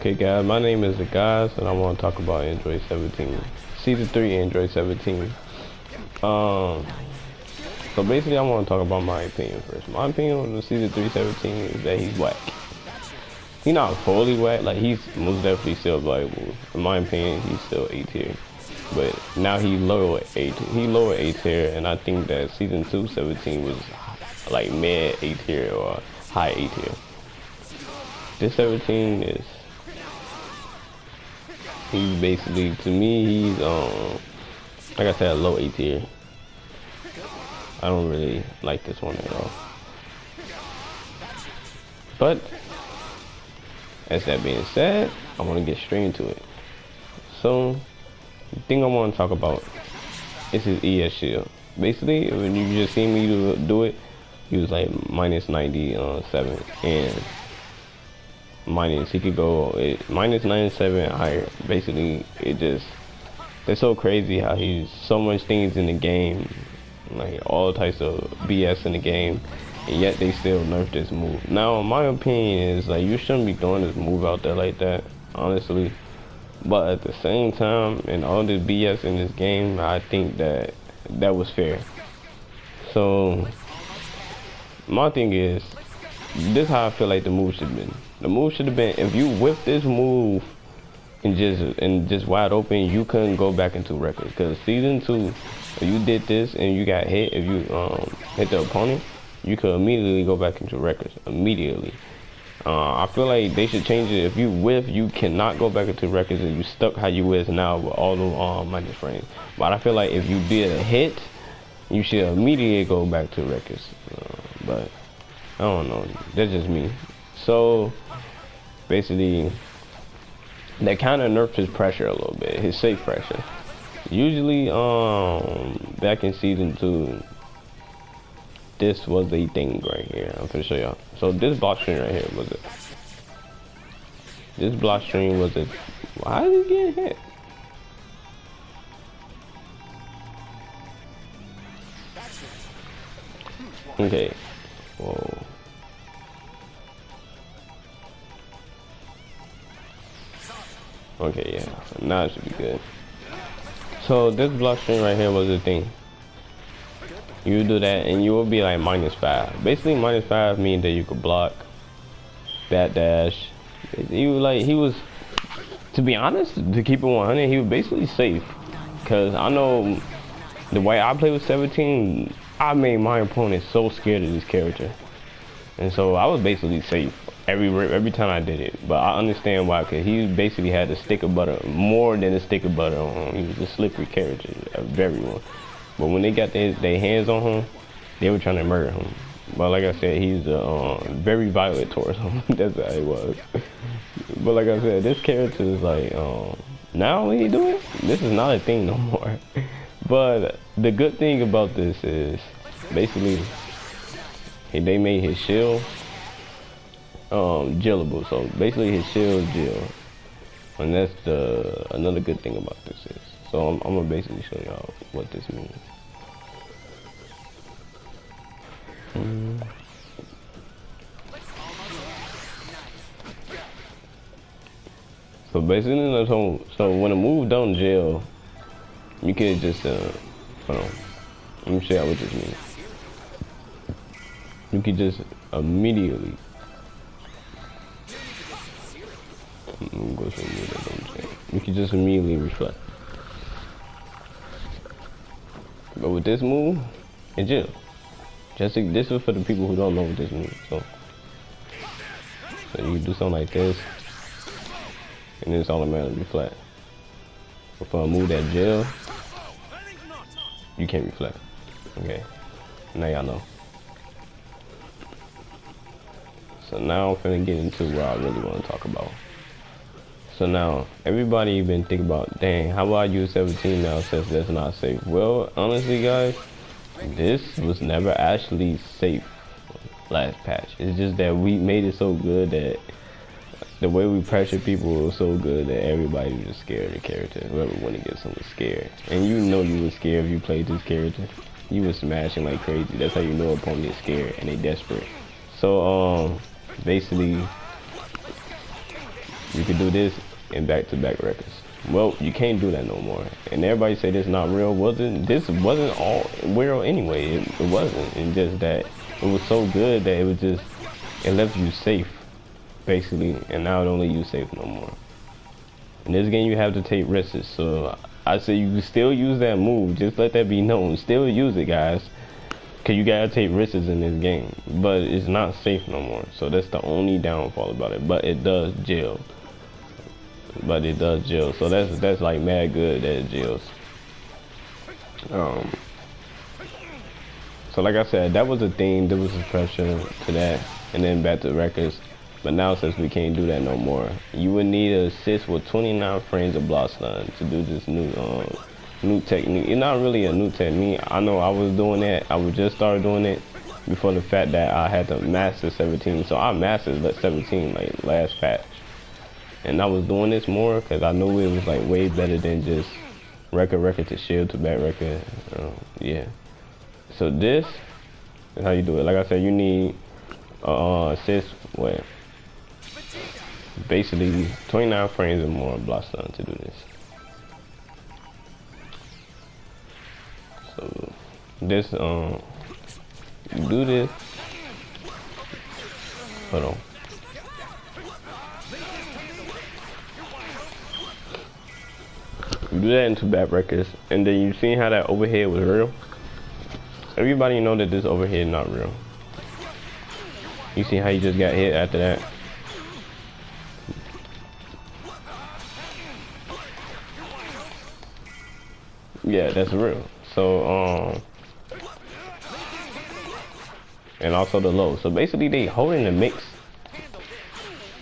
Okay guys, my name is the guys and I want to talk about Android 17. Season 3 Android 17. So basically I want to talk about my opinion first. My opinion on the Season 3 17 is that he's whack. He's not fully whack, like he's most definitely still valuable. In my opinion, he's still A tier. But now he lower A tier, and I think that Season 2 17 was like mid A tier or high A tier. This 17 is, he's basically, to me, he's like I said, low A tier. I don't really like this one at all. But as that being said, I want to get straight into it. So the thing I want to talk about is his ES shield. Basically, when you just see me do it, he was like minus 97 and minus, he could go minus 97 higher. Basically, it's so crazy how he's so much things in the game, like all types of BS in the game, and yet they still nerf this move. Now, my opinion is like you shouldn't be throwing this move out there like that, honestly. But at the same time, and all this BS in this game, I think that was fair. So my thing is, this is how I feel like the move should have been. The move should have been, if you whip this move and just wide open, you couldn't go back into records. Because Season 2, if you did this and you got hit, if you hit the opponent, you could immediately go back into records. Immediately. I feel like they should change it. If you whiff, you cannot go back into records and you stuck how you is now with all the minus frames. But I feel like if you did a hit, you should immediately go back to records. But I don't know. That's just me. So basically, that kind of nerfed his pressure a little bit, his safe pressure. Usually, back in Season 2, this was the thing right here. I'm gonna show y'all. So this block string right here was it. This block string was it. Why is he getting hit? Okay. Whoa. Okay, yeah. Now it should be good. So this block string right here was the thing. You do that and you will be like -5. Basically -5 means that you could block, bat dash. He was, to be honest, to keep it 100, he was basically safe. Cause I know the way I play with 17, I made my opponent so scared of this character. And so I was basically safe every time I did it. But I understand why, cause he basically had a stick of butter, more than a stick of butter on him. He was a slippery character, a very one. But when they got their hands on him, they were trying to murder him. But like I said, he's very violent towards him. That's how he was. But like I said, this character is like, now when he do it, this is not a thing no more. But the good thing about this is, basically, they made his shield jillable. So basically his shield is jill. And that's another good thing about this is. So I'm gonna basically show y'all what this means. So basically, so when a move don't jail, you can just hold on. Let me show y'all what this means. You can just immediately. You can just immediately reflect. But with this move, it's jail. This is for the people who don't know what this means. So you do something like this, and then it's automatically flat. But for a move that jail, you can't reflect. Okay, now y'all know. So now I'm finna get into what I really want to talk about. So now, everybody been thinking about, dang, how about I use 17 now since that's not safe? Well, honestly, guys, this was never actually safe last patch. It's just that we made it so good that the way we pressure people was so good that everybody was just scared of the character. Whoever wanted to get someone scared. And you know you were scared if you played this character. You was smashing like crazy. That's how you know an opponent is scared and they desperate. So, basically, You could do this in back-to-back records. Well, you can't do that no more. And everybody say this not real. This wasn't all real anyway. It wasn't. And just that it was so good that it left you safe, basically. And now it don't let you safe no more. In this game, you have to take risks. So I say you can still use that move. Just let that be known. Still use it, guys. Cause you gotta take risks in this game. But it's not safe no more. So that's the only downfall about it. But it does jail. So that's like mad good that it jails. So like I said, that was a thing. There was a pressure to that, and then back to records. But now since we can't do that no more, you would need an assist with 29 frames of block stun to do this new technique. It's not really a new technique. I know I was doing that. I would just start doing it before the fact that I had to master 17. So I mastered 17 like last patch. And I was doing this more because I knew it was like way better than just record to shield to back record. Yeah. So this is how you do it. Like I said, you need assist with basically 29 frames or more block stun to do this. So this you do this. Hold on. You do that into back records, and then you seen how that overhead was real. Everybody know that this overhead not real. You see how you just got hit after that. Yeah, that's real. So and also the low. So basically they holding the mix.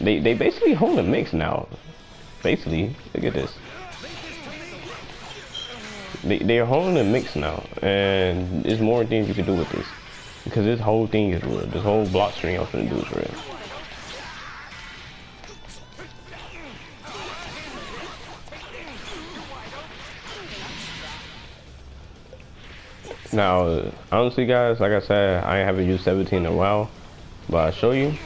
They basically hold the mix now. Basically, look at this. They're holding the mix now, and there's more things you can do with this because this whole thing is real. This whole block string I'm finna do is real. Now, honestly, guys, like I said, I haven't used 17 in a while, but I'll show you.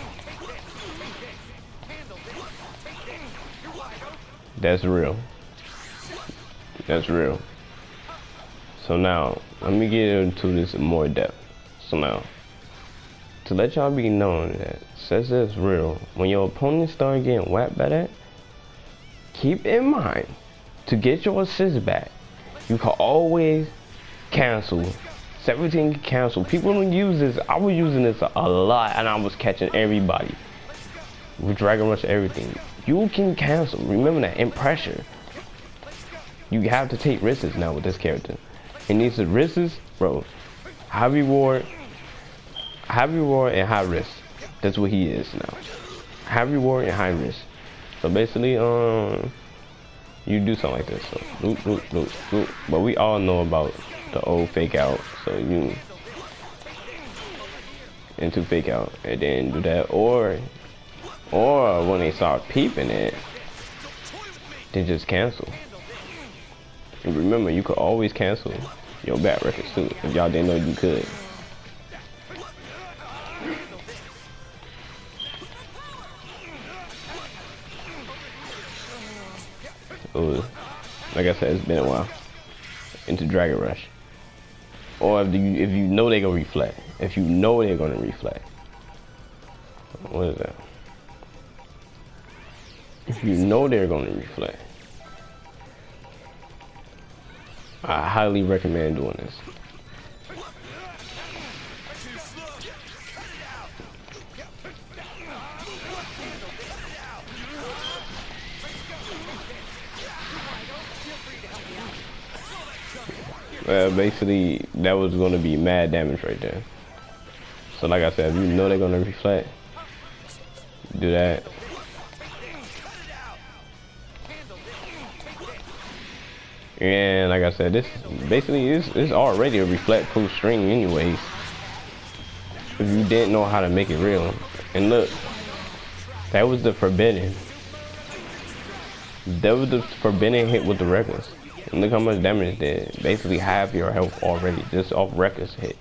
That's real. That's real. So now, let me get into this in more depth. So now, to let y'all be known that says that's real, when your opponent start getting whacked by that, keep in mind, to get your assist back, you can always cancel. 17 can cancel. People don't use this. I was using this a lot, and I was catching everybody. With Dragon Rush everything. You can cancel. Remember that, in pressure. You have to take risks now with this character. And these risks, bro, high reward and high risk. That's what he is now. High reward and high risk. So basically, you do something like this. So loop. But we all know about the old fake out. So you into fake out and then do that, or when they start peeping it, then just cancel. And remember, you could always cancel your back records too, if y'all didn't know you could. Ooh, like I said, it's been a while. Into Dragon Rush. Or if you know they're gonna reflect. If you know they're gonna reflect. What is that? If you know they're gonna reflect, I highly recommend doing this. Basically, that was going to be mad damage right there. So like I said, if you know they're going to reflect, do that. And like I said, this basically is already a reflect proof string anyways. If you didn't know how to make it real. And look, that was the forbidden. That was the forbidden hit with the reckless. And look how much damage it did. Basically half your health already, just off reckless hit.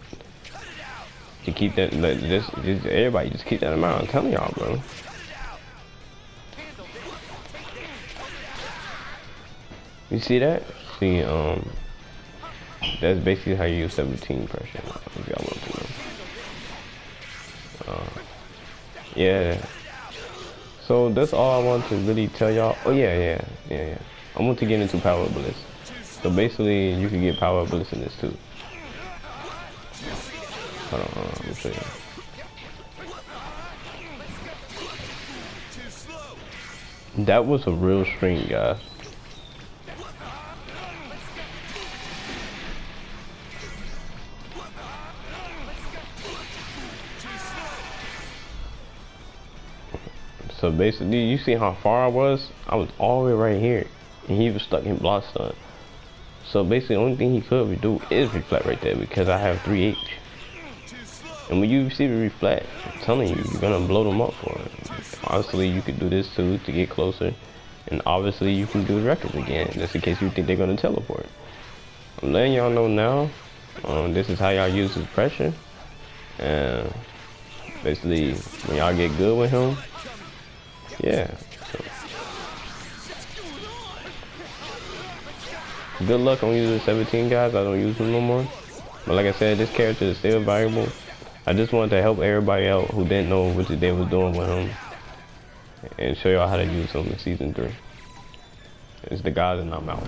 To keep that, just everybody just keep that amount. I'm telling y'all, bro. You see that? See, that's basically how you use 17 pressure. If y'all want to know. Yeah. So that's all I want to really tell y'all. Oh yeah. I want to get into power bullets. So basically, you can get power bullets in this too. Hold on, let me show you. That was a real string, guys. So basically, you see how far I was? I was all the way right here, and he was stuck in block stun. So basically, the only thing he could do is reflect right there because I have 3H. And when you receive a reflect, I'm telling you, you're gonna blow them up for it. Honestly, you could do this too to get closer, and obviously you can do the records again, just in case you think they're gonna teleport. I'm letting y'all know now. This is how y'all use his pressure, and basically, when y'all get good with him. Yeah. So. Good luck on using 17, guys. I don't use him no more. But like I said, this character is still valuable. I just wanted to help everybody out who didn't know what they was doing with him, and show y'all how to use him in Season 3. It's the guys, and I'm out.